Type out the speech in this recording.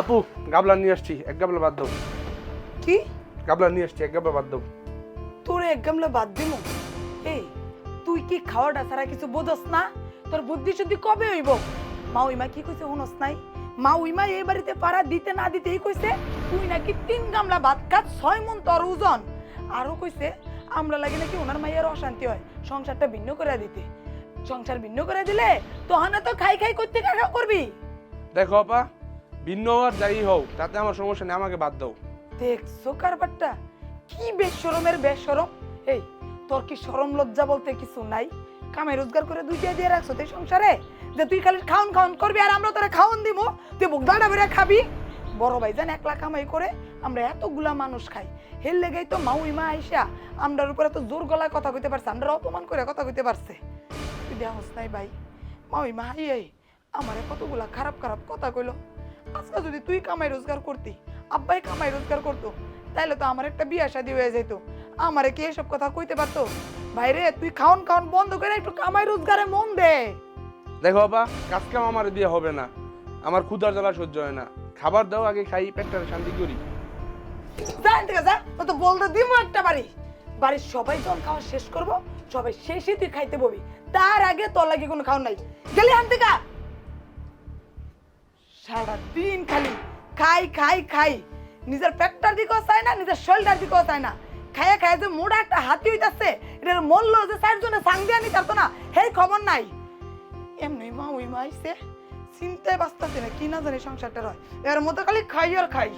আপু গাবলা নিয়ে আসছি, এক গাবলা বাদ দাও। কি গাবলা নিয়ে আসছি, এক গাবলা বাদ দাও। তোর এক গামলা বাদ দিমু? এই তুই কি খাওয়াটা ছাড়া কিছু বোঝস না? তোর বুদ্ধি শুদ্ধি কবে হইব? মা ওইমা কি কইছে শুনস নাই? মা ওইমা এই বাড়িতে পাড়া দিতে না দিতেই কইছে তুই নাকি 3 গামলা ভাত খাস, 6 মণ তোর ওজন। আরো কইছে আমরা লাগে নাকি ওনার মাইয়ের অশান্তি হয়, সংসারটা ভিন্ন করে দিতে। সংসার ভিন্ন করে দিলে তোহানা তো খাই খাই করতে কাকা করবি। দেখো আপা, ভিন্ন আর যাই হোক তাতে আমার সমস্যা নেই, আমাকে বাদ দাও। দেখছো কারবারটা কি বেশরমের বেশরম। এই তোর কি শরম লজ্জা বলতে কিছু নাই? কামাই রোজগার করে দুইটা দিয়ে রাখছো তুই সংসারে, যে তুই খালি খাওন খাওন করবি আর আমরা তোরে খাওন দিব, তুই বুক দাঁড়া বেড়ে খাবি। বড় ভাই জান 1 লাখ কামাই করে আমরা এতগুলা মানুষ খাই, হেল লেগেই তো মাউইমা আইসা আমরার উপরে তো জোর গলায় কথা কইতে পারছে, আমরা অপমান করে কথা কইতে পারছে। তুই দেহস নাই ভাই, মাউইমা হাই আমারে কতগুলা খারাপ খারাপ কথা কইলো। আজকে যদি তুই কামাই রোজগার করতি, আব্বাই কামাই রোজগার করতো, তাইলে তো আমার একটা বিয়ে শাদী হয়ে যেত। আমারে কি এসব কথা কইতে পারতো? ভাইরে তুই খাওন খাওন বন্ধ করে একটু কামাই রোজগারে মন দে। দেখো আপা, কাজ কাম আমার দিয়ে হবে না, আমার ক্ষুধার জ্বালা সহ্য হয় না। খাবার দাও, আগে খাই, পেটটা শান্তি করি। জান থেকে যা, ও তো বলতে দিমু একটা বাড়ির সবাই যখন খাওয়া শেষ করব, সবাই শেষে তুই খাইতে ববি, তার আগে তোর লাগে কোনো খাওয়া নাই। গেলি আন থেকে। সারাদিন খালি খাই খাই খাই, নিজের পেটটার দিকেও চায় না, নিজের শরীরটার দিকেও চায় না। খায়া খায়া যে মোটা একটা হাতি হইতাছে, এটার মূল্য যে 4 জনে সাং দিয়া নি পারতো না, সেই খবর নাই। এমনি মা ওই মা আইছে চিন্তায় বাঁচতেছে না, কি না জানি সংসারটা হয়, এর মতো খালি খাই আর খাই।